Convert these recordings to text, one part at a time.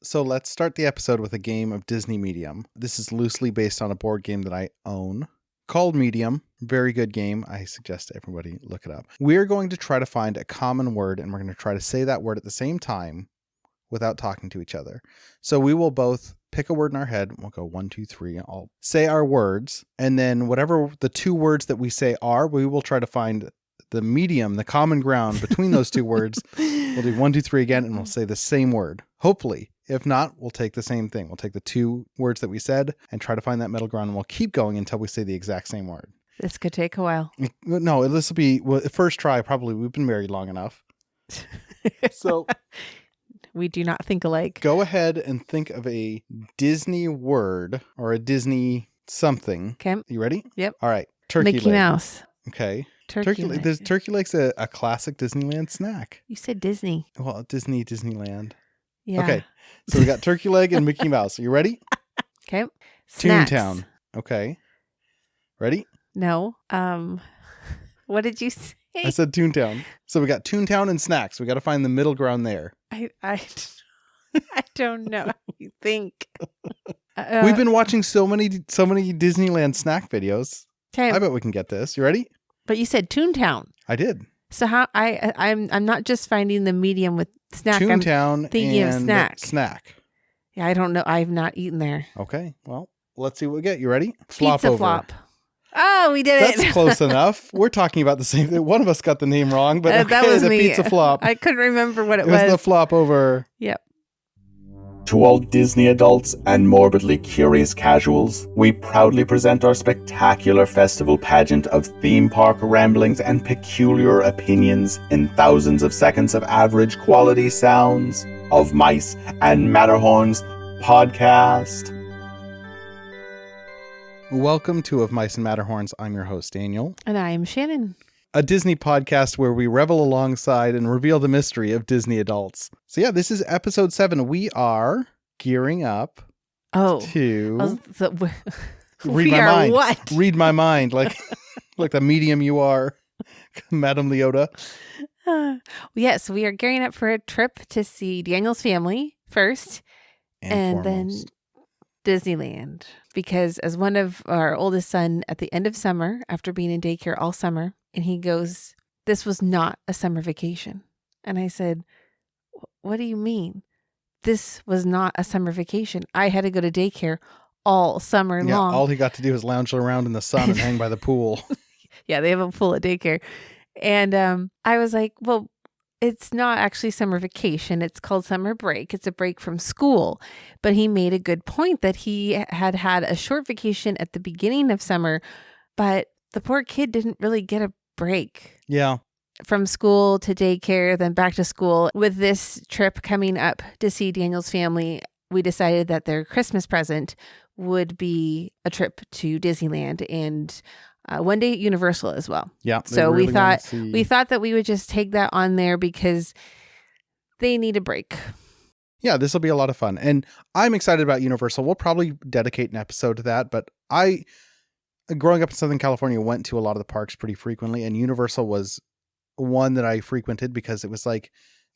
So let's start the episode with a game of Disney Medium. This is loosely based on a board game that I own called Medium. Very good game. I suggest everybody look it up. We're going to try to find a common word, and we're going to try to say that word at the same time without talking to each other. So we will both pick a word in our head. We'll go 1, 2, 3. I'll say our words, and then whatever the two words that we say are, we will try to find the medium, the common ground between those two words. We'll do 1, 2, 3 again, and we'll say the same word. Hopefully. If not, we'll take the same thing. We'll take the two words that we said and try to find that middle ground, and we'll keep going until we say the exact same word. This could take a while. No, this will be first try. Probably. We've been married long enough. So we do not think alike. Go ahead and think of a Disney word or a Disney something. Okay. You ready? Yep. All right. Turkey Mickey leg. Mouse. Okay. Turkey leg. Turkey leg's a classic Disneyland snack. You said Disney. Well, Disneyland. Yeah. Okay. So we got turkey leg and Mickey Mouse. Are you ready? Okay. Snacks. Toontown. Okay. Ready? No. What did you say? I said Toontown. So we got Toontown and snacks. We got to find the middle ground there. I don't know how you think. We've been watching so many Disneyland snack videos. Okay. I bet we can get this. You ready? But you said Toontown. I did. So how I'm not just finding the medium with snack. Toontown I'm thinking and of snack. Snack. Yeah, I don't know. I've not eaten there. Okay. Well, let's see what we get. You ready? Flop over. Flop. Oh, we did it. That's close enough. We're talking about the same thing. One of us got the name wrong, but okay, that was the me. Pizza flop. I couldn't remember what it was. It was the flop over. Yep. To all Disney adults and morbidly curious casuals, we proudly present our spectacular festival pageant of theme park ramblings and peculiar opinions in thousands of seconds of average quality sounds of Mice and Matterhorns podcast. Welcome to Of Mice and Matterhorns. I'm your host, Daniel. And I am Shannon. A Disney podcast where we revel alongside and reveal the mystery of Disney adults. So yeah, this is episode 7. We are gearing up to read my mind. What? Read my mind, like the medium you are, Madame Leota. Yes, we are gearing up for a trip to see Daniel's family first, and then Disneyland. Because as one of our oldest son at the end of summer, after being in daycare all summer, and he goes, "This was not a summer vacation." And I said, "What do you mean? This was not a summer vacation. I had to go to daycare all summer long." All he got to do was lounge around in the sun and hang by the pool. Yeah, they have a pool at daycare. And I was like, well, it's not actually summer vacation. It's called summer break. It's a break from school. But he made a good point that he had a short vacation at the beginning of summer, but the poor kid didn't really get a break. Yeah. From school to daycare, then back to school. With this trip coming up to see Daniel's family, we decided that their Christmas present would be a trip to Disneyland and one day at Universal as well. Yeah. So we thought that we would just take that on there because they need a break. Yeah, this will be a lot of fun. And I'm excited about Universal. We'll probably dedicate an episode to that, but growing up in Southern California, went to a lot of the parks pretty frequently, and Universal was one that I frequented because it was like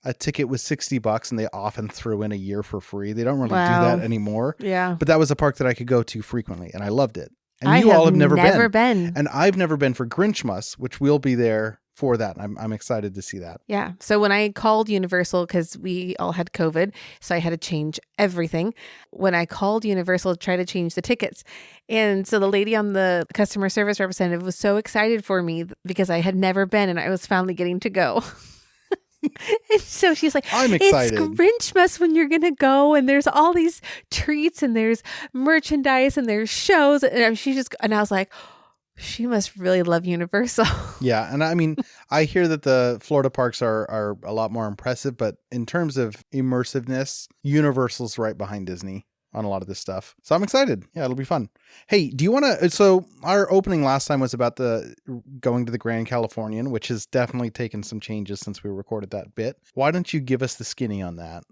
a ticket was $60 and they often threw in a year for free. They don't really do that anymore. Yeah. But that was a park that I could go to frequently, and I loved it. And I you all have never been. And I've never been for Grinchmas, which we'll be there for that. I'm excited to see that. Yeah. So when I called Universal, because we all had COVID, so I had to change everything. When I called Universal to try to change the tickets. And so the lady on the customer service representative was so excited for me because I had never been and I was finally getting to go. And so she's like, I'm excited. It's Grinchmas when you're going to go, and there's all these treats and there's merchandise and there's shows. And I was like, she must really love Universal. Yeah. And I mean, I hear that the Florida parks are a lot more impressive, but in terms of immersiveness, Universal's right behind Disney on a lot of this stuff. So I'm excited. Yeah, it'll be fun. Hey, do you want to, so our opening last time was about going to the Grand Californian, which has definitely taken some changes since we recorded that bit. Why don't you give us the skinny on that?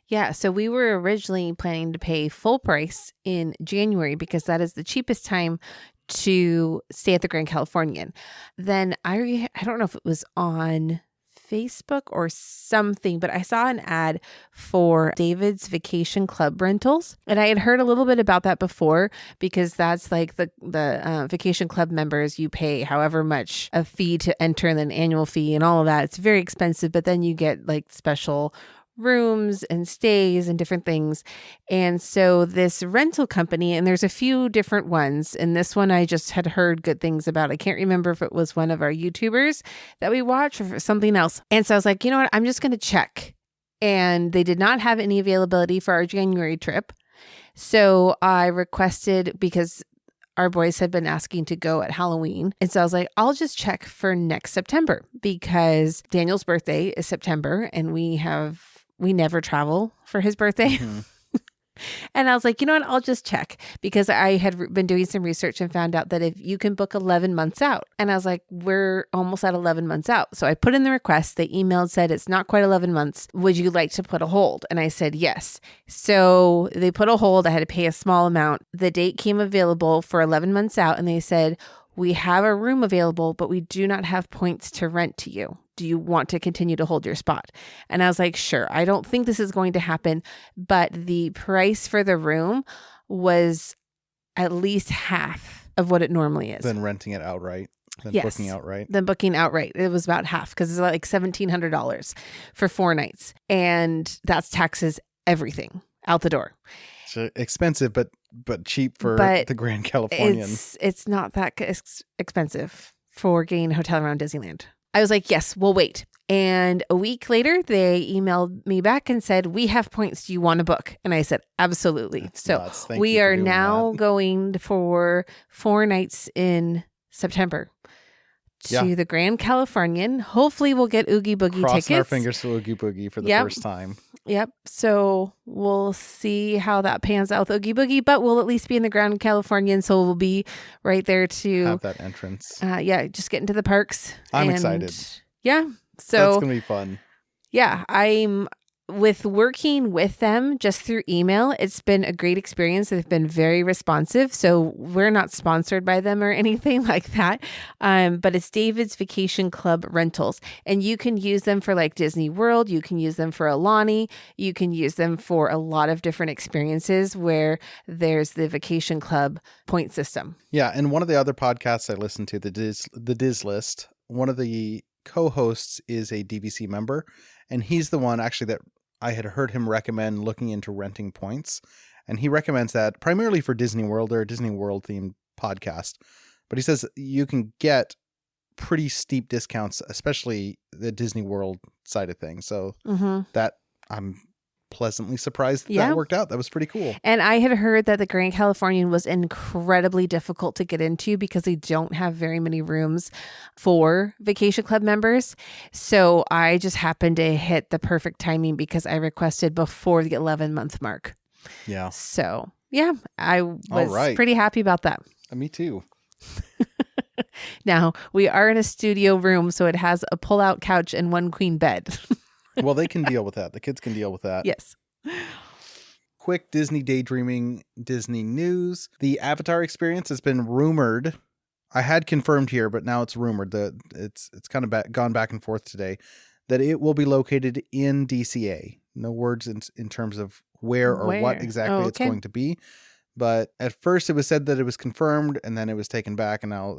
Yeah. So we were originally planning to pay full price in January because that is the cheapest time to stay at the Grand Californian. Then I don't know if it was on Facebook or something, but I saw an ad for David's Vacation Club rentals. And I had heard a little bit about that before, because that's like the Vacation Club members, you pay however much a fee to enter and then annual fee and all of that. It's very expensive, but then you get like special rooms and stays and different things. And so this rental company, and there's a few different ones, and this one I just had heard good things about. I can't remember if it was one of our YouTubers that we watch or if it was something else. And so I was like, you know what, I'm just going to check. And they did not have any availability for our January trip. So I requested, because our boys had been asking to go at Halloween. And so I was like, I'll just check for next September, because Daniel's birthday is September and we never travel for his birthday. Mm-hmm. And I was like, you know what? I'll just check, because I had been doing some research and found out that if you can book 11 months out. And I was like, we're almost at 11 months out. So I put in the request. They emailed, said it's not quite 11 months. Would you like to put a hold? And I said, yes. So they put a hold. I had to pay a small amount. The date came available for 11 months out. And they said, we have a room available, but we do not have points to rent to you. Do you want to continue to hold your spot? And I was like, sure. I don't think this is going to happen, but the price for the room was at least half of what it normally is. Then renting it outright. Then yes. Booking outright. Then booking outright. It was about half, because it's like $1,700 for 4 nights. And that's taxes, everything out the door. It's expensive, but cheap for the Grand Californian. It's not that expensive for getting a hotel around Disneyland. I was like, yes, we'll wait. And a week later, they emailed me back and said, we have points. Do you want to book? And I said, absolutely. That's so nuts. we are now going for 4 nights in September to the Grand Californian. Hopefully we'll get Oogie Boogie tickets. Crossing our fingers for Oogie Boogie for the first time. Yep. So we'll see how that pans out with Oogie Boogie, but we'll at least be in the Grand Californian, so we'll be right there to have that entrance. Just get into the parks. I'm excited. Yeah. So that's gonna be fun. Yeah, I'm with working with them just through email. It's been a great experience. They've been very responsive. So we're not sponsored by them or anything like that. But it's David's Vacation Club Rentals. And you can use them for like Disney World. You can use them for Alani. You can use them for a lot of different experiences where there's the Vacation Club point system. Yeah. And one of the other podcasts I listened to, the Diz List, one of the co-hosts is a DVC member. And he's the one actually that I had heard him recommend looking into renting points. And he recommends that primarily for Disney World. They're a Disney World themed podcast. But he says you can get pretty steep discounts, especially the Disney World side of things. So that I'm pleasantly surprised that worked out. That was pretty cool. And I had heard that the Grand Californian was incredibly difficult to get into because they don't have very many rooms for Vacation Club members. So I just happened to hit the perfect timing because I requested before the 11-month mark. Yeah. So I was pretty happy about that. Me too. Now we are in a studio room, so it has a pull-out couch and 1 queen bed. Well, they can deal with that. The kids can deal with that. Yes. Quick Disney daydreaming Disney news. The Avatar experience has been rumored. I had confirmed here, but now it's rumored that it's kind of gone back and forth today that it will be located in DCA. No words in terms of where or what exactly it's going to be. But at first it was said that it was confirmed and then it was taken back, and now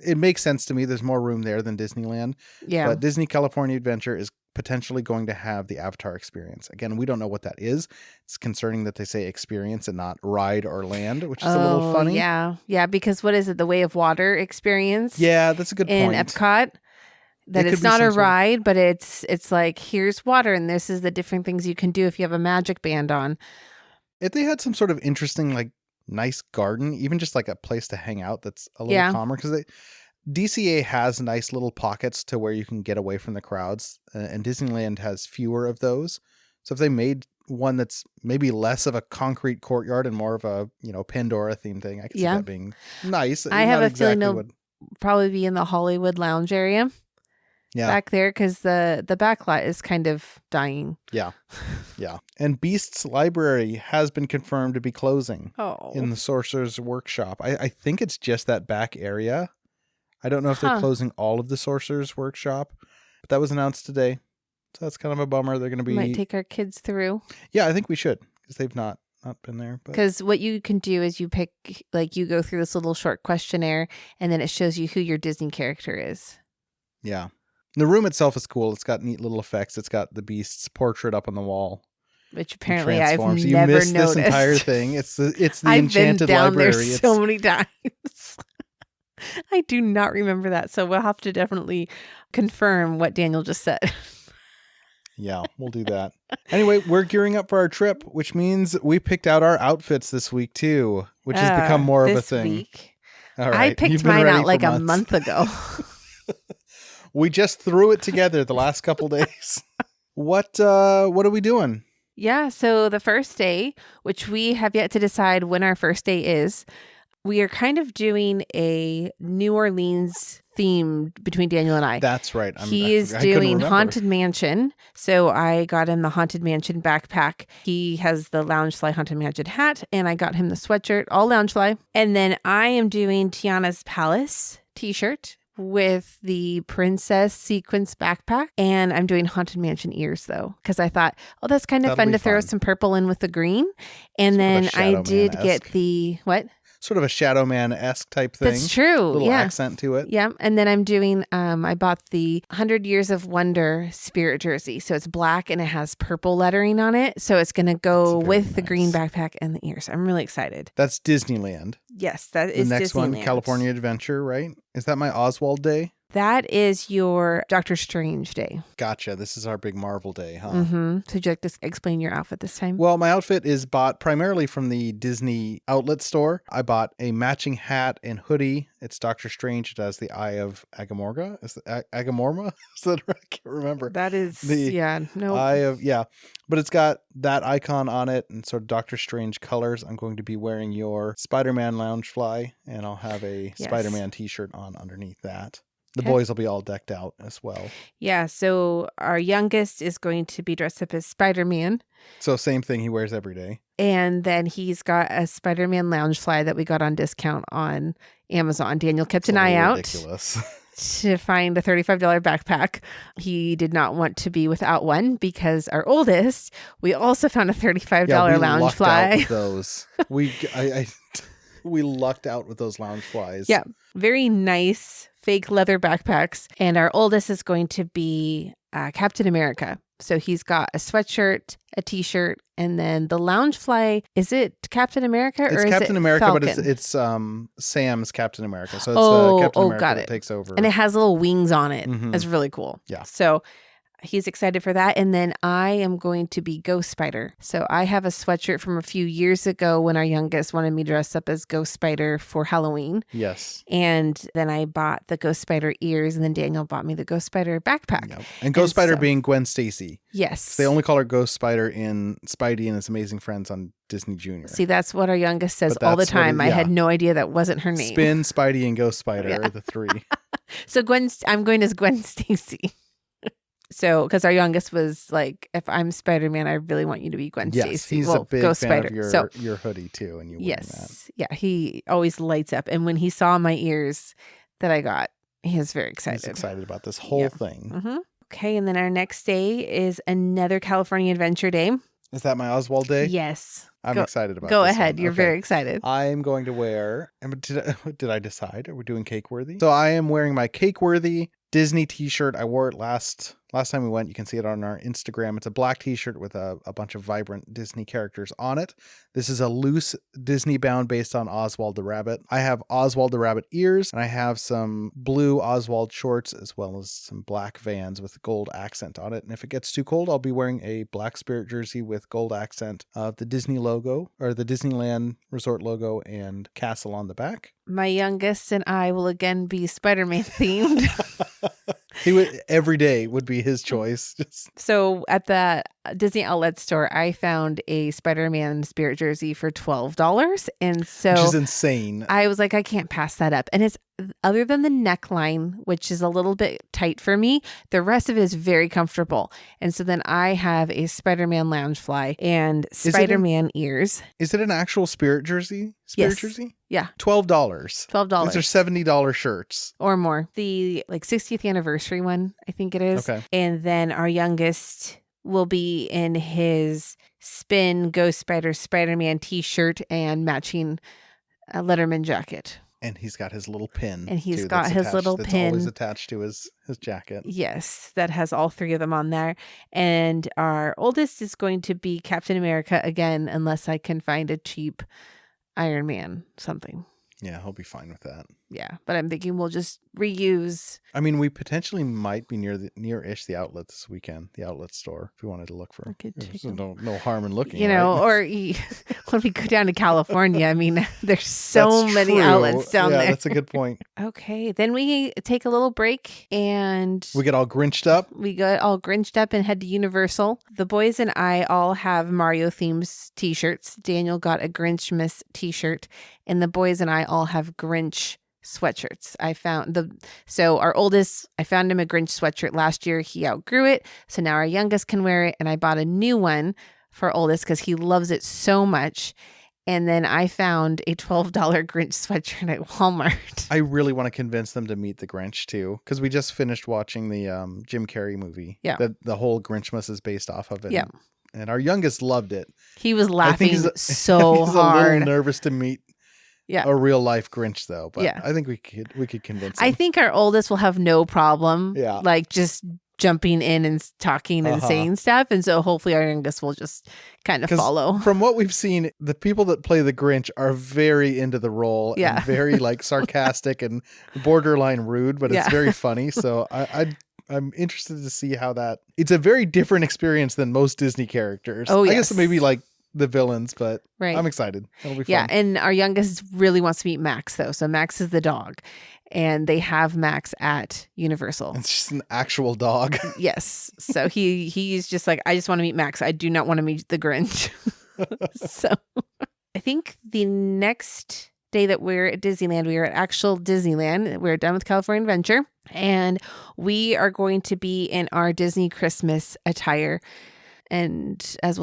it makes sense to me. There's more room there than Disneyland. Yeah. But Disney California Adventure is potentially going to have the Avatar experience. Again, we don't know what that is. It's concerning that they say experience and not ride or land, which is a little funny. Yeah. Yeah. Because what is it? The Way of Water experience? Yeah, that's a good point. In Epcot. That it's not a ride, but it's like, here's water and this is the different things you can do if you have a magic band on. If they had some sort of interesting, like nice garden, even just like a place to hang out that's a little calmer, because DCA has nice little pockets to where you can get away from the crowds, and Disneyland has fewer of those. So if they made one that's maybe less of a concrete courtyard and more of a, Pandora theme thing, I could see that being nice. I have a feeling they'll probably be in the Hollywood Lounge area. Yeah. Back there, because the back lot is kind of dying. Yeah. Yeah. And Beast's Library has been confirmed to be closing in the Sorcerer's Workshop. I think it's just that back area. I don't know if they're closing all of the Sorcerer's Workshop. But that was announced today. So that's kind of a bummer. They're going to be... Might take our kids through. Yeah, I think we should, because they've not been there. Because what you can do is you pick, like, you go through this little short questionnaire, and then it shows you who your Disney character is. Yeah. The room itself is cool. It's got neat little effects. It's got the Beast's portrait up on the wall. Which apparently I've never you missed noticed. This entire thing. It's the I've Enchanted been down Library. there so many times. I do not remember that. So we'll have to definitely confirm what Daniel just said. Yeah, we'll do that. Anyway, we're gearing up for our trip, which means we picked out our outfits this week too, which has become more of a thing. Week? All right. I picked mine out like a month ago. We just threw it together the last couple days. What are we doing? Yeah, so the first day, which we have yet to decide when our first day is, we are kind of doing a New Orleans theme between Daniel and I. That's right. He is doing Haunted Mansion. So I got him the Haunted Mansion backpack. He has the Loungefly Haunted Mansion hat, and I got him the sweatshirt, all Loungefly. And then I am doing Tiana's Palace t-shirt with the princess sequence backpack, and I'm doing Haunted Mansion ears though, because I thought, oh, that's kind of fun to throw some purple in with the green. And then I did get the what? Sort of a Shadow Man-esque type thing. That's true. A little accent to it. Yeah. And then I'm doing, I bought the 100 Years of Wonder spirit jersey. So it's black and it has purple lettering on it. So it's going to go with the green backpack and the ears. I'm really excited. That's Disneyland. Yes, that is Disneyland. The next one, California Adventure, right? Is that my Oswald day? That is your Doctor Strange day. Gotcha. This is our big Marvel day, huh? Mm-hmm. So would you like to explain your outfit this time? Well, my outfit is bought primarily from the Disney outlet store. I bought a matching hat and hoodie. It's Doctor Strange. It has the Eye of Agamorga. Is it Agamorma? Is that right? I can't remember. That is, Eye of, But it's got that icon on it and sort of Doctor Strange colors. I'm going to be wearing your Spider-Man Loungefly, and I'll have a Spider-Man t-shirt on underneath that. The boys will be all decked out as well. Yeah, so our youngest is going to be dressed up as Spider-Man. So same thing he wears every day. And then he's got a Spider-Man Loungefly that we got on discount on Amazon. Daniel kept an eye out to find a $35 backpack. He did not want to be without one because our oldest, we also found a $35 Loungefly. Those. We lucked out with those Loungeflies. Yeah, very nice fake leather backpacks. And our oldest is going to be Captain America. So he's got a sweatshirt, a t-shirt, and then the Loungefly. Is it Captain America or it's is Captain it America, Falcon? But it's Sam's Captain America. So it's the Captain America that takes over. And it has little wings on it. Mm-hmm. It's really cool. Yeah. So he's excited for that. And then I am going to be Ghost Spider. So I have a sweatshirt from a few years ago when our youngest wanted me dressed up as Ghost Spider for Halloween. Yes. And then I bought the Ghost Spider ears, and then Daniel bought me the Ghost Spider backpack. Yep. And Ghost Spider being Gwen Stacy. Yes. They only call her Ghost Spider in Spidey and His Amazing Friends on Disney Junior. See, that's what our youngest says all the time. I had no idea that wasn't her name. Spin, Spidey, and Ghost Spider are the three. So I'm going as Gwen Stacy. So, because our youngest was like, if I'm Spider-Man, I really want you to be Gwen Stacy. Yes, he's a big Ghost fan Spider. of your hoodie too, and you wearing that. Yeah, he always lights up. And when he saw my ears that I got, he was very excited. He's excited about this whole thing. Mm-hmm. Okay, and then our next day is another California Adventure Day. Is that my Oswald day? Yes. I'm excited about Go this ahead. one. You're very excited. I'm going to wear, did I decide? Are we doing Cakeworthy? So I am wearing my Cakeworthy Disney t-shirt. I wore it last time we went. You can see it on our Instagram. It's a black t-shirt with a bunch of vibrant Disney characters on it. This is a loose Disney bound based on Oswald the Rabbit. I have Oswald the Rabbit ears, and I have some blue Oswald shorts as well as some black Vans with gold accent on it. And if it gets too cold, I'll be wearing a black Spirit jersey with gold accent of the Disney logo, or the Disneyland Resort logo, and castle on the back. My youngest and I will again be Spider-Man themed. Every day would be his choice. So at the Disney outlet store, I found a Spider-Man Spirit jersey for $12. And so, which is insane. I was like, I can't pass that up. And it's, other than the neckline, which is a little bit tight for me, the rest of it is very comfortable. And so then I have a Spider-Man Loungefly and Spider-Man ears. Is it an actual Spirit jersey? Jersey? Yeah. $12. $12. These are $70 shirts. Or more. The 60th anniversary one, I think it is. Okay. And then our youngest will be in his Spin Ghost Spider Spider-Man t-shirt and matching Letterman jacket. And he's got his little pin. And he's got his little pin. That's always attached to his jacket. Yes, that has all 3 of them on there. And our oldest is going to be Captain America again, unless I can find a cheap Iron Man something. Yeah, he'll be fine with that. Yeah, but I'm thinking we'll just reuse. I mean, we potentially might be near-ish the outlet this weekend, the outlet store, if we wanted to look for. There's no harm in looking, or when we go down to California, I mean, there's so many outlets down there. Yeah, that's a good point. Okay, then we take a little break and we get all Grinched up. We got all Grinched up and head to Universal. The boys and I all have Mario themes t-shirts. Daniel got a Grinchmas t-shirt, and the boys and I all have Grinch sweatshirts. So our oldest, I found him a Grinch sweatshirt last year. He outgrew it. So now our youngest can wear it. And I bought a new one for oldest because he loves it so much. And then I found a $12 Grinch sweatshirt at Walmart. I really want to convince them to meet the Grinch too, because we just finished watching the Jim Carrey movie. Yeah. The whole Grinchmas is based off of it. Yeah. And our youngest loved it. He was laughing he's so he's hard. a little nervous to meet a real life Grinch though. But I think we could convince him. I think our oldest will have no problem. Yeah. Just jumping in and talking and saying stuff. And so hopefully our youngest will just kind of follow. From what we've seen, the people that play the Grinch are very into the role and very sarcastic and borderline rude, but it's very funny. So I'm interested to see how it's a very different experience than most Disney characters. Oh, yes. I guess maybe the villains, but I'm excited. It'll be fun. Yeah, and our youngest really wants to meet Max though. So Max is the dog, and they have Max at Universal. It's just an actual dog. Yes. So he's just like, I just want to meet Max. I do not want to meet the Grinch. So I think the next day that we're at Disneyland, we are at actual Disneyland. We're done with California Adventure, and we are going to be in our Disney Christmas attire. And as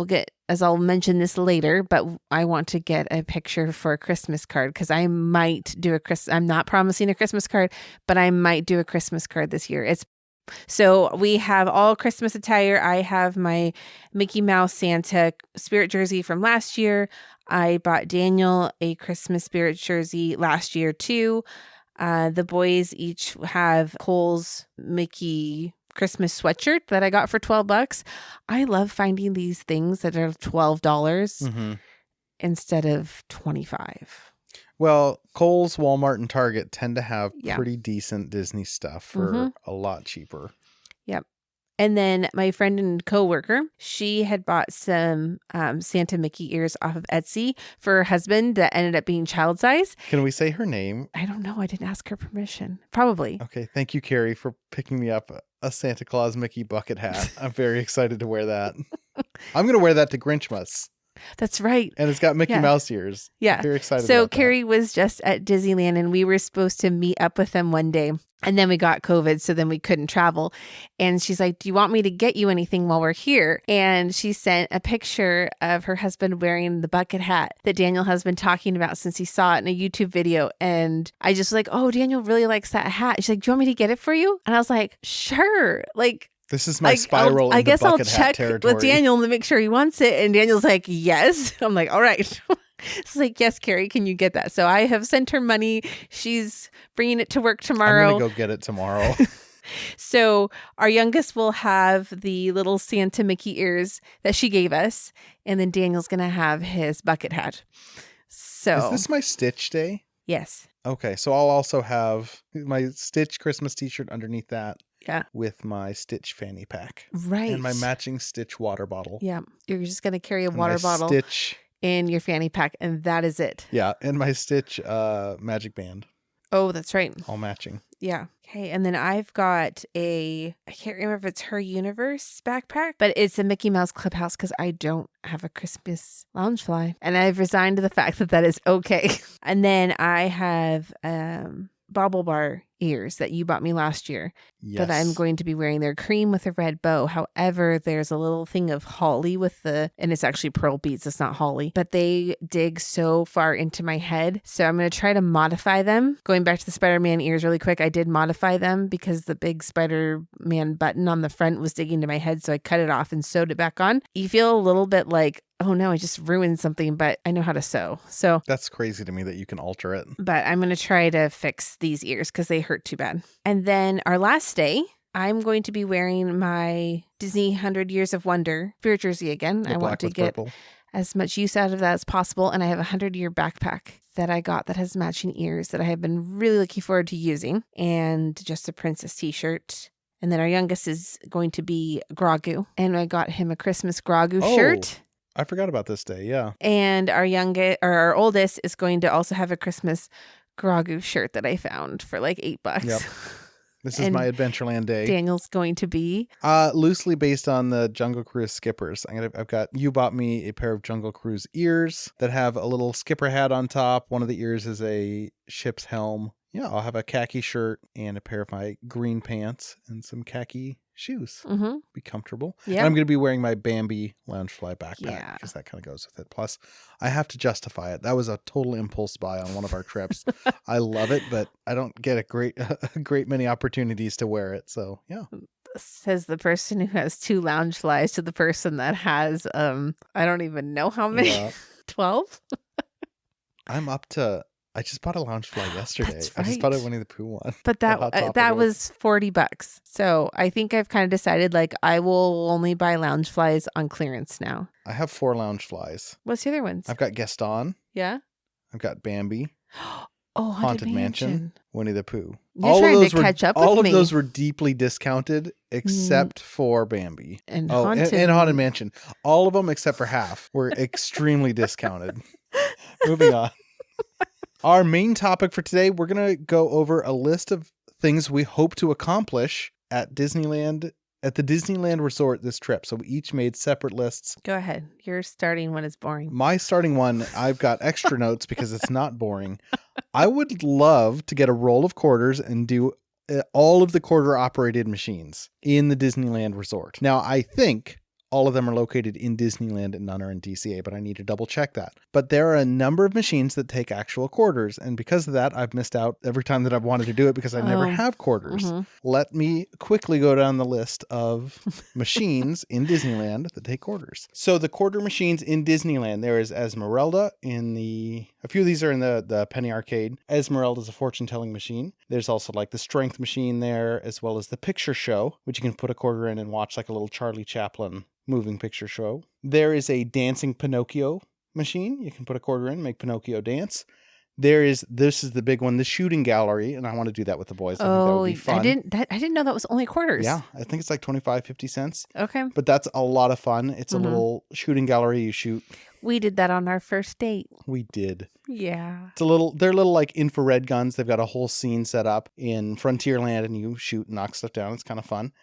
I'll mention this later, but I want to get a picture for a Christmas card because I might do I'm not promising a Christmas card, but I might do a Christmas card this year. So we have all Christmas attire. I have my Mickey Mouse Santa spirit jersey from last year. I bought Daniel a Christmas spirit jersey last year too. The boys each have Cole's Mickey Christmas sweatshirt that I got for $12. I love finding these things that are $12 instead of $25. Well, Kohl's, Walmart, and Target tend to have pretty decent Disney stuff for a lot cheaper. Yep. And then my friend and coworker, she had bought some Santa Mickey ears off of Etsy for her husband that ended up being child size. Can we say her name? I don't know. I didn't ask her permission. Probably. Okay. Thank you, Carrie, for picking me up a Santa Claus Mickey bucket hat. I'm very excited to wear that. I'm going to wear that to Grinchmas. That's right. And it's got Mickey Mouse ears. Yeah. I'm very excited So about Carrie was just at Disneyland and we were supposed to meet up with them one day. And then we got COVID, so then we couldn't travel. And she's like, do you want me to get you anything while we're here? And she sent a picture of her husband wearing the bucket hat that Daniel has been talking about since he saw it in a YouTube video. And I just was like, oh, Daniel really likes that hat. She's like, do you want me to get it for you? And I was like, sure. This is my spiral. I guess I'll check territory with Daniel to make sure he wants it. And Daniel's like, yes. I'm like, all right. It's like, yes, Carrie, can you get that? So I have sent her money. She's bringing it to work tomorrow. I'm going to go get it tomorrow. So our youngest will have the little Santa Mickey ears that she gave us. And then Daniel's going to have his bucket hat. So is this my Stitch day? Yes. Okay. So I'll also have my Stitch Christmas t-shirt underneath that. Yeah. With my Stitch fanny pack. Right. And my matching Stitch water bottle. Yeah. You're just going to carry a water bottle. Stitch in your fanny pack, and that is it. Yeah, and my Stitch magic band. Oh, that's right. All matching. Yeah. Okay, and then I've got I can't remember if it's Her Universe backpack, but it's a Mickey Mouse Clubhouse because I don't have a Christmas Loungefly, and I've resigned to the fact that is okay. And then I have bobble bar ears that you bought me last year. Yes. That I'm going to be wearing. They're cream with a red bow. However, there's a little thing of holly and it's actually pearl beads. It's not holly, but they dig so far into my head. So I'm going to try to modify them. Going back to the Spider-Man ears really quick, I did modify them because the big Spider-Man button on the front was digging to my head. So I cut it off and sewed it back on. You feel a little bit like, oh no, I just ruined something, but I know how to sew. So that's crazy to me that you can alter it. But I'm going to try to fix these ears because they hurt too bad. And then our last day, I'm going to be wearing my Disney 100 Years of Wonder spirit jersey again. I want to get as much use out of that as possible. And I have a 100-year backpack that I got that has matching ears that I have been really looking forward to using. And just a princess t-shirt. And then our youngest is going to be Grogu. And I got him a Christmas Grogu shirt. I forgot about this day, yeah. And our oldest is going to also have a Christmas Grogu shirt that I found for like $8. Yep. This is my Adventureland day. Daniel's going to be loosely based on the Jungle Cruise skippers. You bought me a pair of Jungle Cruise ears that have a little skipper hat on top. One of the ears is a ship's helm. Yeah, I'll have a khaki shirt and a pair of my green pants and some khaki shoes. Mm-hmm. Be comfortable. Yeah. And I'm going to be wearing my Bambi Loungefly backpack because that kind of goes with it. Plus, I have to justify it. That was a total impulse buy on one of our trips. I love it, but I don't get a great many opportunities to wear it. So, yeah. Says the person who has 2 Loungeflies to the person that has, I don't even know how many. Yeah. 12? I'm up to... I just bought a Loungefly yesterday. That's right. I just bought a Winnie the Pooh one. But that was $40. So I think I've kind of decided like I will only buy Loungeflies on clearance now. I have 4 Loungeflies. What's the other ones? I've got Gaston. Yeah. I've got Bambi. Oh, Haunted Mansion. Winnie the Pooh. You're trying to catch up with me. All of those were deeply discounted except for Bambi. And Haunted Mansion. All of them except for half were extremely discounted. Moving on. Our main topic for today, we're going to go over a list of things we hope to accomplish at the Disneyland Resort this trip. So we each made separate lists. Go ahead. Your starting one is boring. My starting one, I've got extra notes because it's not boring. I would love to get a roll of quarters and do all of the quarter operated machines in the Disneyland Resort. Now, I think all of them are located in Disneyland and none are in DCA, but I need to double check that. But there are a number of machines that take actual quarters. And because of that, I've missed out every time that I've wanted to do it because I never have quarters. Mm-hmm. Let me quickly go down the list of machines in Disneyland that take quarters. So the quarter machines in Disneyland, there is Esmeralda a few of these are in the Penny Arcade. Esmeralda is a fortune-telling machine. There's also like the strength machine there, as well as the picture show, which you can put a quarter in and watch like a little Charlie Chaplin moving picture show. There is a dancing Pinocchio machine. You can put a quarter in, make Pinocchio dance. This is the big one, the shooting gallery, and I want to do that with the boys. I think that would be fun. I didn't know that was only quarters. Yeah, I think it's like 25, 50 cents. Okay. But that's a lot of fun. It's a little shooting gallery you shoot. We did that on our first date. We did. Yeah. They're little like infrared guns. They've got a whole scene set up in Frontierland and you shoot and knock stuff down. It's kind of fun.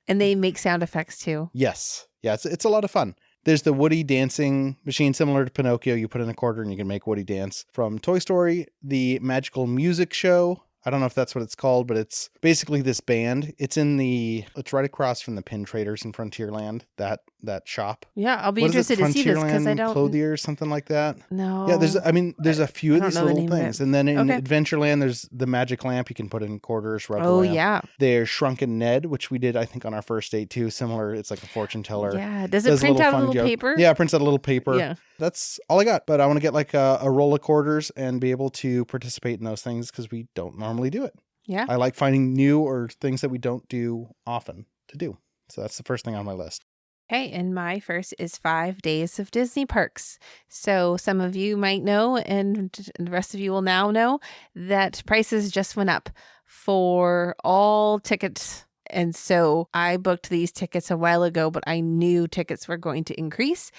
And they make sound effects too. Yes. Yeah, it's a lot of fun. There's the Woody dancing machine similar to Pinocchio. You put in a quarter and you can make Woody dance. From Toy Story, the magical music show. I don't know if that's what it's called, but it's basically this band. It's right across from the Pin Traders in Frontierland, that shop. Yeah, I'll be interested to see this because I don't... Clothier or something like that. No. Yeah, there's a few of these little things. And then in Adventureland, there's the magic lamp. You can put in quarters, rubber lamp. Yeah. There's Shrunken Ned, which we did, I think, on our first date too. Similar, it's like a fortune teller. Yeah. Does it print out a little paper? Yeah, it prints out a little paper. Yeah. That's all I got. But I want to get like a roll of quarters and be able to participate in those things because we don't normally do it. Yeah. I like finding new or things that we don't do often to do. So that's the first thing on my list. Okay, and my first is 5 days of Disney parks. So some of you might know, and the rest of you will now know, that prices just went up for all tickets. And so I booked these tickets a while ago, but I knew tickets were going to increase.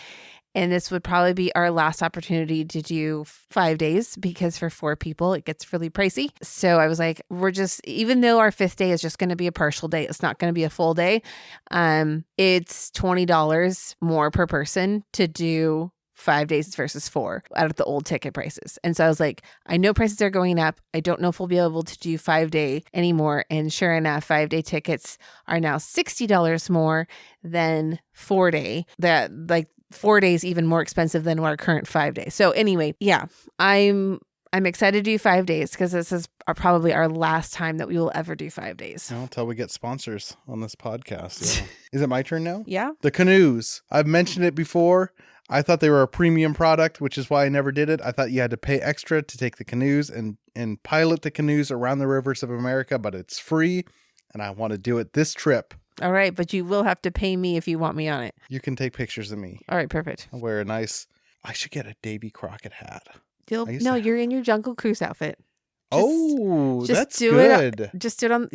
And this would probably be our last opportunity to do 5 days because for 4 people, it gets really pricey. So I was like, even though our 5th day is just going to be a partial day, it's not going to be a full day. It's $20 more per person to do 5 days versus 4 out of the old ticket prices. And so I was like, I know prices are going up. I don't know if we'll be able to do 5-day anymore. And sure enough, 5-day tickets are now $60 more than 4-day. That like 4 days even more expensive than our current 5-day. So anyway, yeah, I'm excited to do 5 days because this is probably our last time that we will ever do 5 days. Well, until we get sponsors on this podcast. Yeah. Is it my turn now? Yeah. The canoes. I've mentioned it before. I thought they were a premium product, which is why I never did it. I thought you had to pay extra to take the canoes and pilot the canoes around the rivers of America, but it's free, and I want to do it this trip. All right, but you will have to pay me if you want me on it. You can take pictures of me. All right, perfect. I'll wear I should get a Davy Crockett hat. You're in your Jungle Cruise outfit. That's good. Just do it on...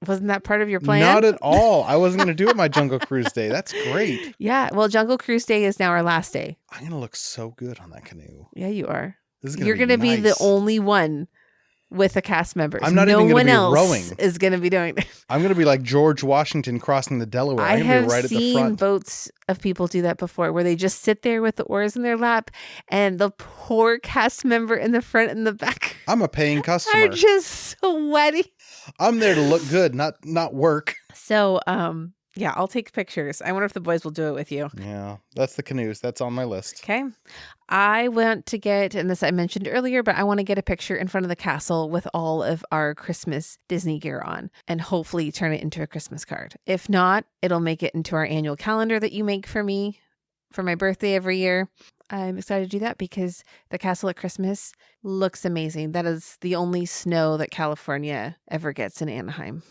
Wasn't that part of your plan? Not at all. I wasn't going to do it my Jungle Cruise Day. That's great. Yeah. Well, Jungle Cruise Day is now our last day. I'm going to look so good on that canoe. Yeah, you are. You're going to be the only one with the cast members. I'm not even going to be rowing. No one else is going to be doing it. I'm going to be like George Washington crossing the Delaware. I have be right at the seen front. boats of people do that before where they just sit there with the oars in their lap and the poor cast member in the front and the back. I'm a paying customer. Are just sweaty. I'm there to look good, not work. So, yeah, I'll take pictures. I wonder if the boys will do it with you. Yeah, that's the canoes. That's on my list. Okay. I want to get, and this I mentioned earlier, but I want to get a picture in front of the castle with all of our Christmas Disney gear on and hopefully turn it into a Christmas card. If not, it'll make it into our annual calendar that you make for me for my birthday every year. I'm excited to do that because the castle at Christmas looks amazing. That is the only snow that California ever gets in Anaheim.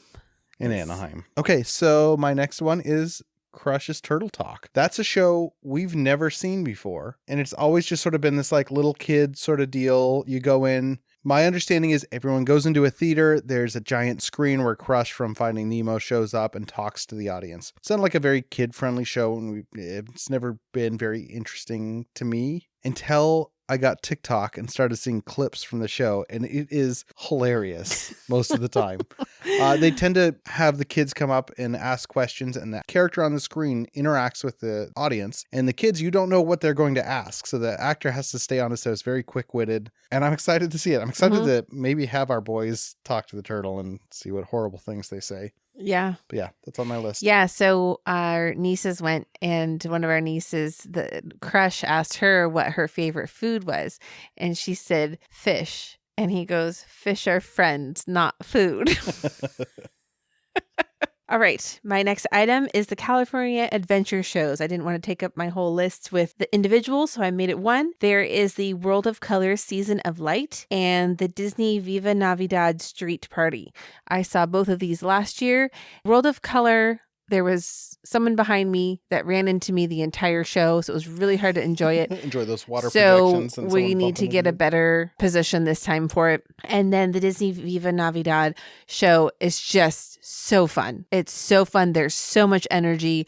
Anaheim. Okay, so my next one is Crush's Turtle Talk. That's a show we've never seen before, and it's always just sort of been this like little kid sort of deal. You go in. My understanding is everyone goes into a theater. There's a giant screen where Crush from Finding Nemo shows up and talks to the audience. It sounded like a very kid-friendly show, and it's never been very interesting to me until I got TikTok and started seeing clips from the show, and it is hilarious most of the time. They tend to have the kids come up and ask questions, and the character on the screen interacts with the audience, and the kids, you don't know what they're going to ask. So the actor has to stay on it, so it's very quick-witted, and I'm excited to see it. I'm excited to maybe have our boys talk to the turtle and see what horrible things they say. Yeah. But yeah, that's on my list. Yeah. So our nieces went, and one of our nieces, the Crush, asked her what her favorite food was. And she said, fish. And he goes, fish are friends, not food. All right. My next item is the California Adventure Shows. I didn't want to take up my whole list with the individuals, so I made it one. There is the World of Color Season of Light and the Disney Viva Navidad Street Party. I saw both of these last year. World of Color, there was someone behind me that ran into me the entire show, so it was really hard to enjoy it. Enjoy those water projections. So we need to get a better position this time for it. And then the Disney Viva Navidad show is just so fun. It's so fun. There's so much energy.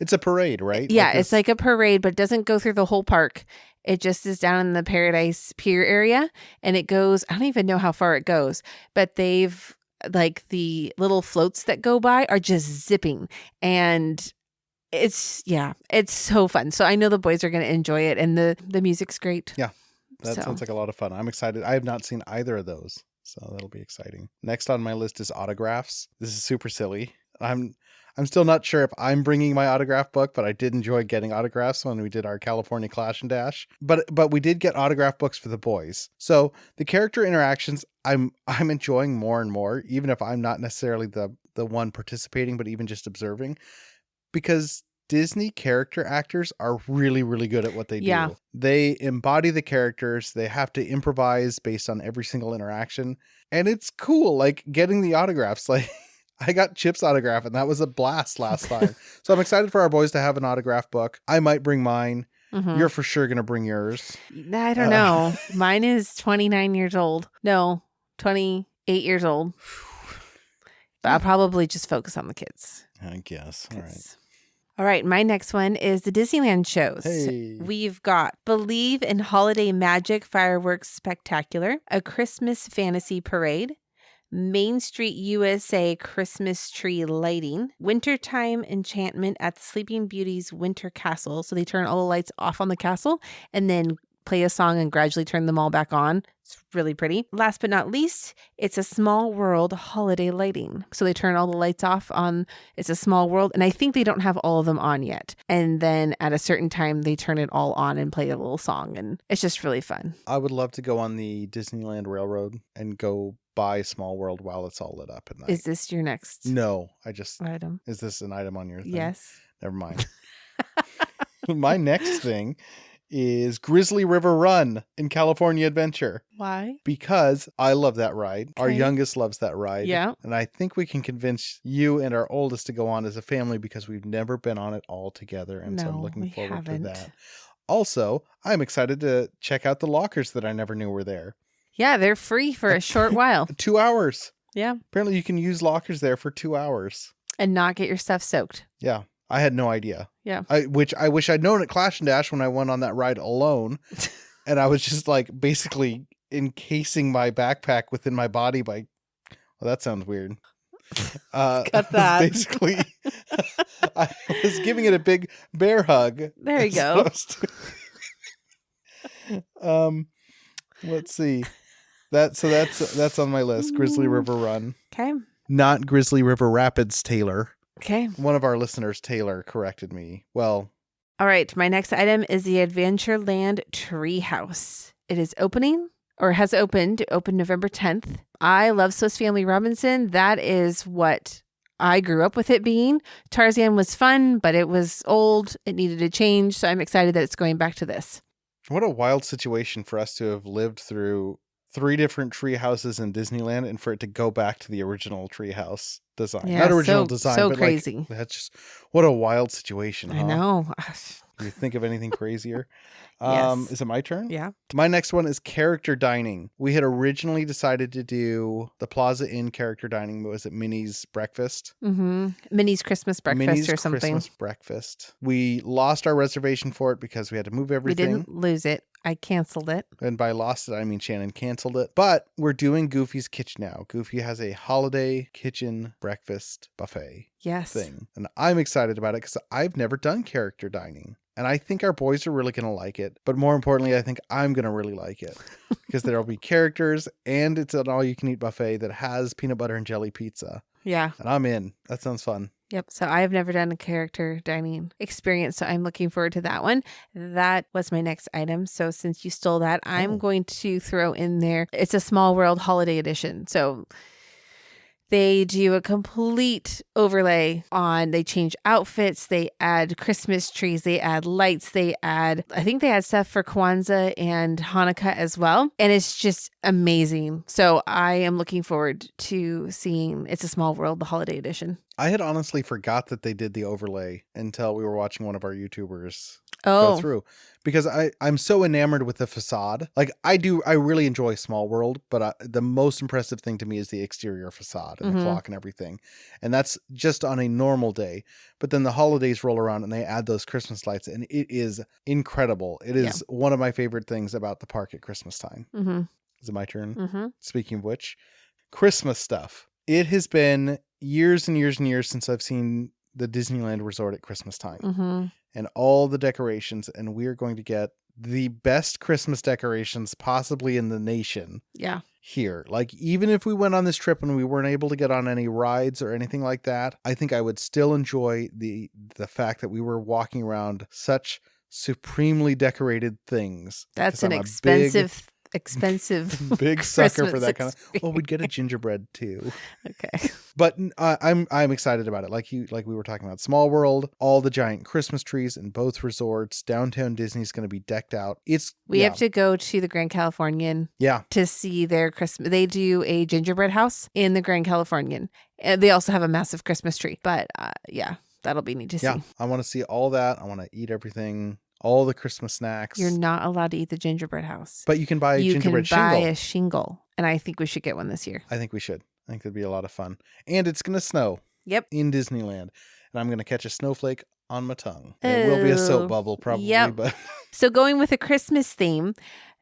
It's a parade, right? Yeah, it's like a parade, but it doesn't go through the whole park. It just is down in the Paradise Pier area, and it goes, I don't even know how far it goes, but they've like the little floats that go by are just zipping, and it's so fun. So I know the boys are going to enjoy it, and the music's great. Yeah, that sounds like a lot of fun. I'm excited. I have not seen either of those, so that'll be exciting. Next on my list is autographs. This is super silly. I'm still not sure if I'm bringing my autograph book, but I did enjoy getting autographs when we did our California Clash and Dash. But we did get autograph books for the boys. So the character interactions, I'm enjoying more and more, even if I'm not necessarily the one participating, but even just observing, because Disney character actors are really, really good at what they do. They embody the characters. They have to improvise based on every single interaction. And it's cool, like getting the autographs, like I got Chip's autograph, and that was a blast last time. So I'm excited for our boys to have an autograph book. I might bring mine. Mm-hmm. You're for sure going to bring yours. I don't know. Mine is 29 years old. No, 28 years old. But I'll probably just focus on the kids. I guess. All right. All right. My next one is the Disneyland shows. Hey. We've got Believe in Holiday Magic Fireworks Spectacular, A Christmas Fantasy Parade, Main Street USA Christmas tree lighting, wintertime enchantment at the Sleeping Beauty's Winter Castle. So they turn all the lights off on the castle and then play a song and gradually turn them all back on. It's really pretty. Last but not least, It's a Small World holiday lighting. So they turn all the lights off on It's a Small World, and I think they don't have all of them on yet. And then at a certain time, they turn it all on and play a little song, and it's just really fun. I would love to go on the Disneyland Railroad and go by Small World while it's all lit up at night. Is this your next No, item? Is this an item on your thing? Yes. Never mind. My next thing is Grizzly River Run in California Adventure. Why? Because I love that ride. Our Okay. youngest loves that ride. Yeah. And I think we can convince you and our oldest to go on as a family because we've never been on it all together. And so I'm No, looking we forward haven't. to that. Also, I'm excited to check out the lockers that I never knew were there. Yeah, they're free for a short while. 2 hours. Yeah. Apparently you can use lockers there for 2 hours. And not get your stuff soaked. Yeah. I had no idea. Yeah. Which I wish I'd known at Clash and Dash when I went on that ride alone. And I was just like basically encasing my backpack within my body by, well, that sounds weird. Cut that. Basically, I was giving it a big bear hug. There you go. Let's see. That's on my list. Grizzly River Run. Okay. Not Grizzly River Rapids, Taylor. Okay. One of our listeners, Taylor, corrected me. Well, All right. My next item is the Adventureland Treehouse. It is opening or has opened November 10th. I love Swiss Family Robinson. That is what I grew up with it being. Tarzan was fun, but it was old. It needed a change. So I'm excited that it's going back to this. what a wild situation for us to have lived through 3 different tree houses in Disneyland and for it to go back to the original treehouse design. Yeah, Not original so- design, so but crazy. like, that's just, what a wild situation. I huh? know. Do you think of anything crazier? Yes. Is it my turn? Yeah. My next one is character dining. We had originally decided to do the Plaza Inn character dining, but was it Minnie's Breakfast? Mm-hmm. Minnie's Christmas breakfast Minnie's or something. Christmas Breakfast. We lost our reservation for it because we had to move We everything. didn't lose it. I canceled it. And by lost it, I mean Shannon canceled it. But we're doing Goofy's Kitchen now. Goofy has a holiday kitchen breakfast buffet Yes. thing. And I'm excited about it because I've never done character dining. And I think our boys are really going to like it. But more importantly, I think I'm going to really like it because there'll be characters and it's an all-you-can-eat buffet that has peanut butter and jelly pizza. Yeah. And I'm in. That sounds fun. Yep. So I've never done a character dining experience. So I'm looking forward to that one. That was my next item. So since you stole that, I'm going to throw in there. It's a Small World Holiday Edition. So they do a complete overlay on, they change outfits, they add Christmas trees, they add lights, I think they add stuff for Kwanzaa and Hanukkah as well. And it's just amazing. So I am looking forward to seeing It's a Small World, the holiday edition. I had honestly forgot that they did the overlay until we were watching one of our YouTubers go through, because I'm so enamored with the facade. Like I really enjoy Small World, but the most impressive thing to me is the exterior facade and the clock and everything. And that's just on a normal day. But then the holidays roll around and they add those Christmas lights and it is incredible. It is one of my favorite things about the park at Christmas time. Mm-hmm. Is it my turn? Mm-hmm. Speaking of which, Christmas stuff. It has been years and years and years since I've seen the Disneyland Resort at Christmas time. Mm-hmm. And all the decorations, and we're going to get the best Christmas decorations possibly in the nation. Yeah. Here. Like, even if we went on this trip and we weren't able to get on any rides or anything like that, I think I would still enjoy the fact that we were walking around such supremely decorated things. That's an I'm a expensive big sucker for Christmas that kind of. Well, we'd get a gingerbread too. Okay. But I'm excited about it. Like we were talking about Small World, all the giant Christmas trees in both resorts. Downtown Disney's going to be decked out. We have to go to the Grand Californian to see their Christmas. They do a gingerbread house in the Grand Californian. And they also have a massive Christmas tree. But that'll be neat to see. Yeah, I want to see all that. I want to eat everything. All the Christmas snacks. You're not allowed to eat the gingerbread house. But you can buy a gingerbread shingle. You can buy a shingle. And I think we should get one this year. I think we should. I think it'd be a lot of fun. And it's going to snow. Yep. In Disneyland. And I'm going to catch a snowflake on my tongue. It will be a soap bubble probably. Yep. But So going with a Christmas theme,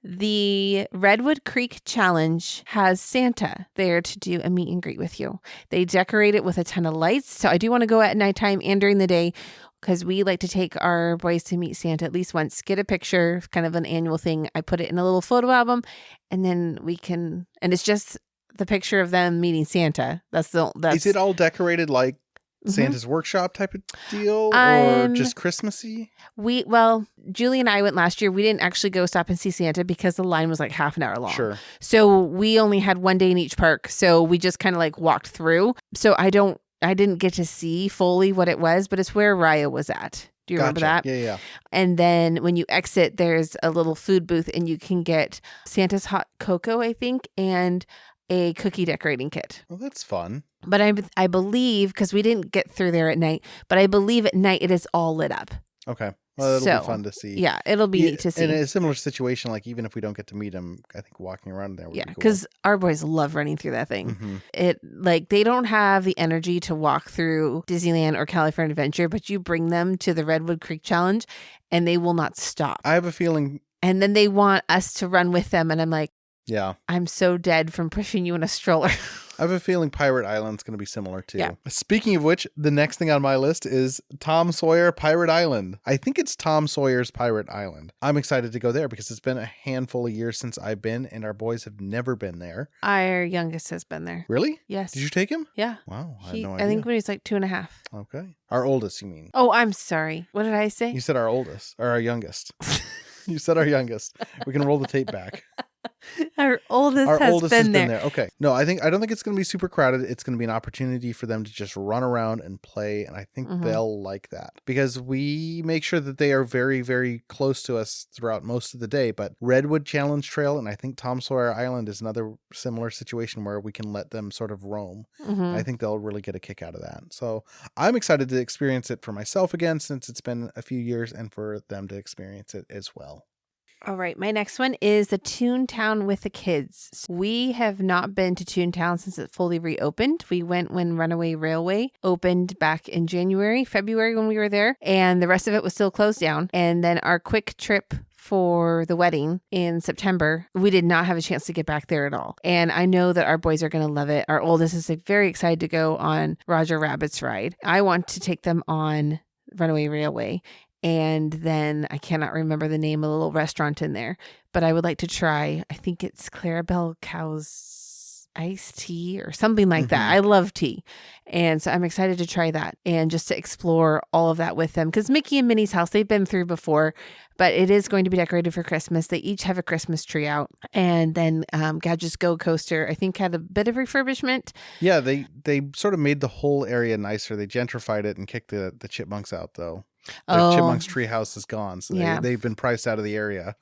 The Redwood Creek Challenge has Santa there to do a meet and greet with you. They decorate it with a ton of lights. So I do want to go at nighttime and during the day because we like to take our boys to meet Santa at least once, get a picture, kind of an annual thing. I put it in a little photo album and then and it's just the picture of them meeting Santa. That's Is it all decorated like Santa's Workshop type of deal or just Christmassy? Julie and I went last year. We didn't actually go stop and see Santa because the line was like half an hour long. Sure. So we only had one day in each park. So we just kind of like walked through. So I didn't get to see fully what it was, but it's where Raya was at. Do you remember that? Yeah. And then when you exit, there's a little food booth and you can get Santa's hot cocoa, I think, and a cookie decorating kit. Well, that's fun. But I believe, because we didn't get through there at night, but I believe at night it is all lit up. Okay. Well, it'll be fun to see. Yeah, it'll be neat to see. In a similar situation, like even if we don't get to meet him, I think walking around there would be cool. Because our boys love running through that thing. They don't have the energy to walk through Disneyland or California Adventure, but you bring them to the Redwood Creek Challenge and they will not stop. I have a feeling. And then they want us to run with them. And I'm like, yeah, I'm so dead from pushing you in a stroller. I have a feeling Pirate Island's going to be similar too. Yeah. Speaking of which, the next thing on my list is Tom Sawyer Pirate Island. I think it's Tom Sawyer's Pirate Island. I'm excited to go there because it's been a handful of years since I've been and our boys have never been there. Our youngest has been there. Really? Yes. Did you take him? Yeah. Wow. I had no idea. I think when he's like 2.5. Okay. Our oldest, you mean? Oh, I'm sorry. What did I say? You said our oldest or our youngest. You said our youngest. We can roll the tape back. Our oldest has been there. Okay. No, I don't think it's going to be super crowded. It's going to be an opportunity for them to just run around and play. And I think they'll like that because we make sure that they are very, very close to us throughout most of the day. But Redwood Challenge Trail and I think Tom Sawyer Island is another similar situation where we can let them sort of roam. I think they'll really get a kick out of that. So I'm excited to experience it for myself again, since it's been a few years, and for them to experience it as well. All right. My next one is the Toontown with the kids. We have not been to Toontown since it fully reopened. We went when Runaway Railway opened back in February when we were there, and the rest of it was still closed down. And then our quick trip for the wedding in September, we did not have a chance to get back there at all. And I know that our boys are going to love it. Our oldest is very excited to go on Roger Rabbit's ride. I want to take them on Runaway Railway. And then I cannot remember the name of the little restaurant in there, but I would like to try, I think it's Clarabelle Cow's iced tea or something like that. I love tea. And so I'm excited to try that and just to explore all of that with them. Because Mickey and Minnie's house, they've been through before, but it is going to be decorated for Christmas. They each have a Christmas tree out. And then Gadget's Go Coaster, I think, had a bit of refurbishment. Yeah, they sort of made the whole area nicer. They gentrified it and kicked the chipmunks out, though. The chipmunks treehouse is gone, so they've been priced out of the area,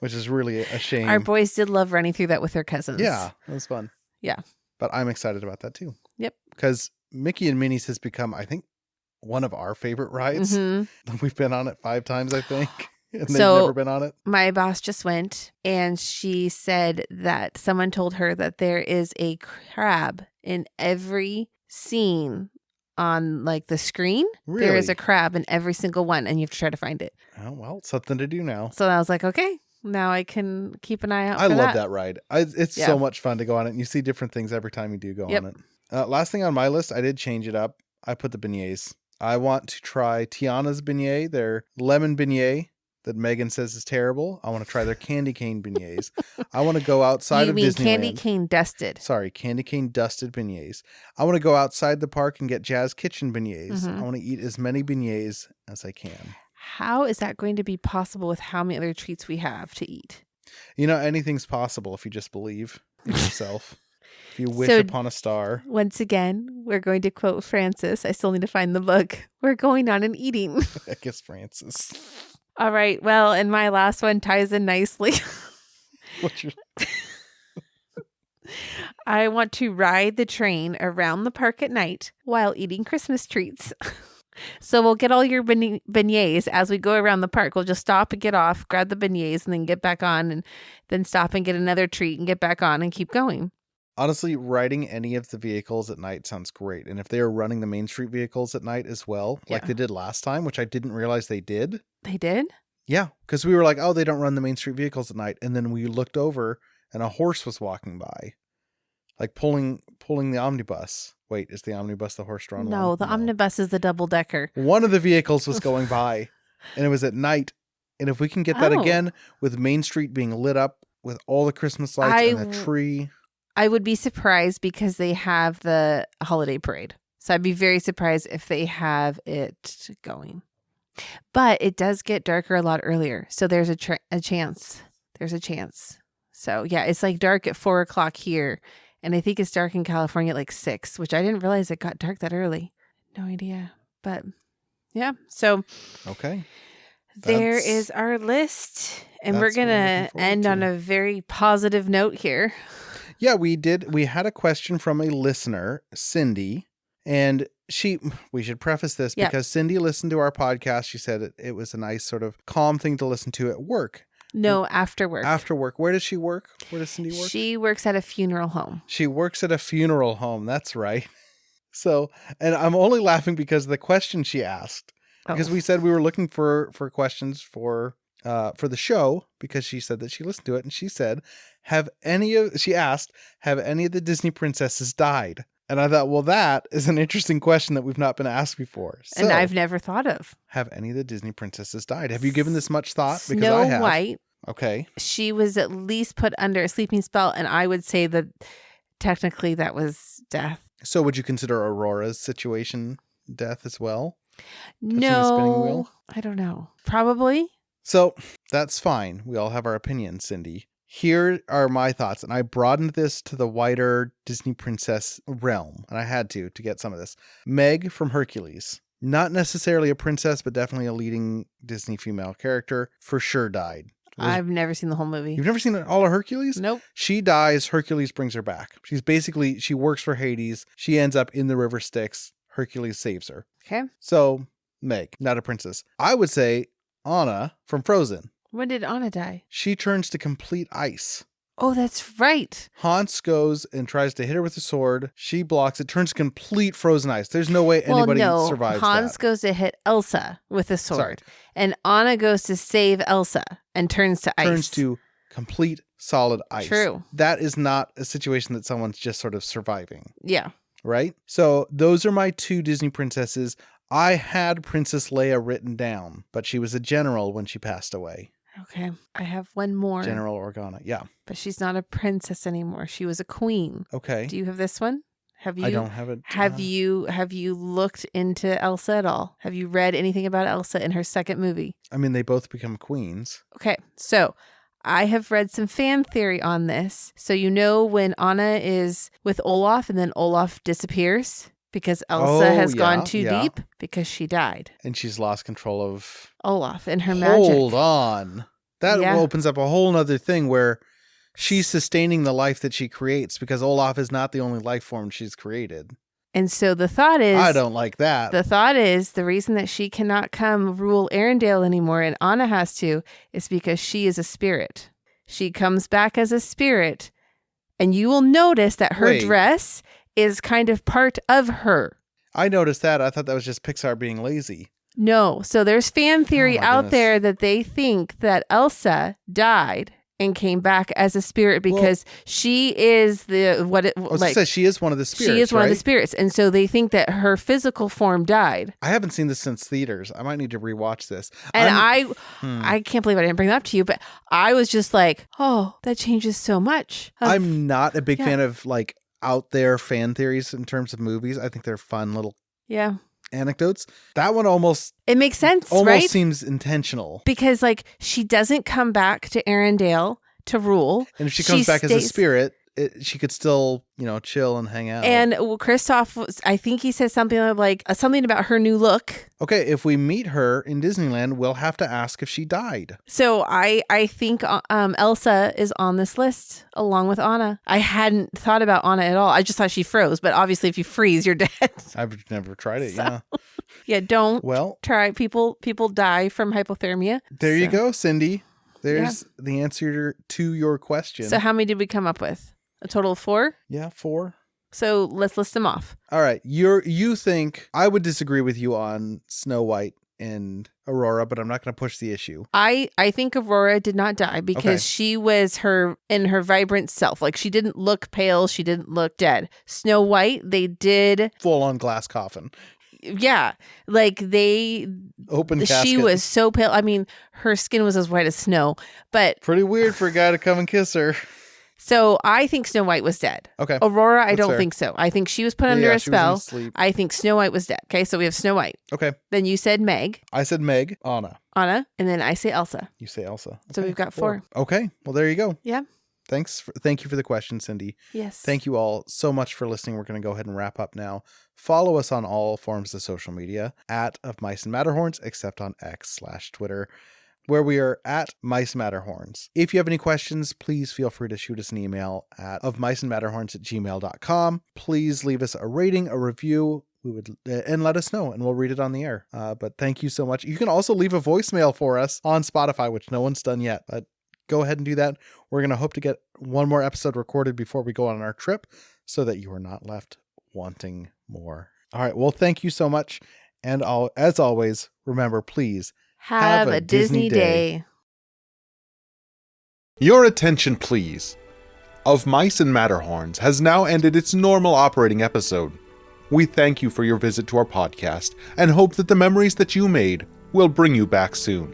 which is really a shame. Our boys did love running through that with their cousins. Yeah, it was fun. Yeah. But I'm excited about that too. Yep. Because Mickey and Minnie's has become, I think, one of our favorite rides. We've been on it 5 times, I think. And they've never been on it. My boss just went and she said that someone told her that there is a crab in every scene on like the screen. Really? There is a crab in every single one and you have to try to find it. Oh, well, something to do now. So I was like, okay, now I can keep an eye out for that. I love that ride. It's so much fun to go on it, and you see different things every time you do go on it. Last thing on my list, I did change it up. I put the beignets. I want to try Tiana's beignet, their lemon beignet that Megan says is terrible. I want to try their candy cane beignets. I want to go outside of Disneyland. You mean candy cane dusted? Sorry, candy cane dusted beignets. I want to go outside the park and get Jazz Kitchen beignets. I want to eat as many beignets as I can. How is that going to be possible with how many other treats we have to eat? You know, anything's possible if you just believe in yourself. If you wish upon a star. Once again, we're going to quote Francis. I still need to find the book. We're going on an eating. I guess Francis. All right. Well, and my last one ties in nicely. What's your... I want to ride the train around the park at night while eating Christmas treats. So we'll get all your beignets as we go around the park. We'll just stop and get off, grab the beignets, and then get back on, and then stop and get another treat and get back on and keep going. Honestly, riding any of the vehicles at night sounds great. And if they are running the Main Street vehicles at night as well, like they did last time, which I didn't realize they did. They did? Yeah, because we were like, oh, they don't run the Main Street vehicles at night. And then we looked over and a horse was walking by, like pulling the omnibus. Wait, is the omnibus the horse-drawn No, one? the omnibus is the double-decker. One of the vehicles was going by, and it was at night. And if we can get that again with Main Street being lit up with all the Christmas lights and the tree. I would be surprised because they have the holiday parade. So I'd be very surprised if they have it going. But it does get darker a lot earlier. So there's a chance. There's a chance. So yeah, it's like dark at 4 o'clock here. And I think it's dark in California at like 6, which I didn't realize it got dark that early. No idea. But yeah, so okay, there is our list. And we're going to end on a very positive note here. Yeah, we did. We had a question from a listener, Cindy, and we should preface this because Cindy listened to our podcast. She said it was a nice sort of calm thing to listen to at work. No, after work. After work. Where does she work? Where does Cindy work? She works at a funeral home. She works at a funeral home. That's right. So, and I'm only laughing because of the question she asked. Because we said we were looking for questions for the show, because she said that she listened to it, and she said, have any of the Disney princesses died? And I thought, well, that is an interesting question that we've not been asked before. So, and I've never thought of. Have any of the Disney princesses died? Have you given this much thought? Because Snow I have. White. Okay. She was at least put under a sleeping spell, and I would say that technically that was death. So would you consider Aurora's situation death as well? No, I don't know. Probably. So that's fine. We all have our opinions, Cindy. Here are my thoughts, and I broadened this to the wider Disney princess realm, and I had to get some of this. Meg from Hercules. Not necessarily a princess, but definitely a leading Disney female character. For sure died. I've never seen the whole movie. You've never seen all of Hercules? Nope. She dies. Hercules brings her back. She works for Hades. She ends up in the river Styx. Hercules saves her. Okay. So, Meg, not a princess. I would say Anna from Frozen. When did Anna die? She turns to complete ice. Oh, that's right. Hans goes and tries to hit her with a sword. She blocks it, turns complete frozen ice. There's no way anybody survives Hans that. goes to hit Elsa with a sword. And Anna goes to save Elsa and turns to ice. Turns to complete solid ice. True. That is not a situation that someone's just sort of surviving. Yeah. Right? So those are my two Disney princesses. I had Princess Leia written down, but she was a general when she passed away. Okay. I have one more. General Organa. Yeah. But she's not a princess anymore. She was a queen. Okay. Do you have this one? I don't have it. Have you looked into Elsa at all? Have you read anything about Elsa in her second movie? I mean, they both become queens. Okay. So I have read some fan theory on this. So when Anna is with Olaf and then Olaf disappears because Elsa has gone too deep because she died. And she's lost control of Olaf and her magic. Hold on. That opens up a whole nother thing where she's sustaining the life that she creates because Olaf is not the only life form she's created. And so the thought is... I don't like that. The thought is the reason that she cannot come rule Arendelle anymore and Anna has to is because she is a spirit. She comes back as a spirit and you will notice that her dress is kind of part of her. I noticed that. I thought that was just Pixar being lazy. No. So there's fan theory out there that they think that Elsa died and came back as a spirit because she is she is one of the spirits. She is one of the spirits. And so they think that her physical form died. I haven't seen this since theaters. I might need to rewatch this. And I can't believe I didn't bring that up to you, but I was just like, oh, that changes so much. I'm not a big fan of out there fan theories in terms of movies. I think they're fun little anecdotes. That one it makes sense, almost right? seems intentional because she doesn't come back to Arendelle to rule, and if she comes back as a spirit, she could still chill and hang out. And Kristoff, I think he says something like something about her new look. Okay, if we meet her in Disneyland, we'll have to ask if she died. So I think Elsa is on this list along with Anna. I hadn't thought about Anna at all. I just thought she froze, but obviously if you freeze, you're dead. I've never tried it. Don't try. People die from hypothermia. There you go, Cindy. There's the answer to your question. So how many did we come up with? A total of 4? Yeah, 4. So let's list them off. All right. You think I would disagree with you on Snow White in Aurora, but I'm not going to push the issue. I think Aurora did not die because she was in her vibrant self. Like, she didn't look pale. She didn't look dead. Snow White, they did. Full on glass coffin. Yeah. Like, they. Open casket. She was so pale. I mean, her skin was as white as snow, but. Pretty weird for a guy to come and kiss her. So I think Snow White was dead. Okay. Aurora, I That's don't fair. think so. I think she was put under a she was in spell. sleep. I think Snow White was dead. Okay, so we have Snow White. Okay. Then you said Meg. I said Meg. Anna. And then I say Elsa. You say Elsa. So we've got 4. Okay. Well, there you go. Yeah. Thank you for the question, Cindy. Yes. Thank you all so much for listening. We're going to go ahead and wrap up now. Follow us on all forms of social media at OfMiceandMatterhorns, except on X/Twitter, where we are at MiceMatterhorns. If you have any questions, please feel free to shoot us an email at OfMiceandMatterhorns@gmail.com. Please leave us a rating, a review. And let us know, and we'll read it on the air. But thank you so much. You can also leave a voicemail for us on Spotify, which no one's done yet. But go ahead and do that. We're going to hope to get one more episode recorded before we go on our trip so that you are not left wanting more. All right. Well, thank you so much. And as always, remember, please have a Disney day. Your attention, please. Of Mice and Matterhorns has now ended its normal operating episode. We thank you for your visit to our podcast and hope that the memories that you made will bring you back soon.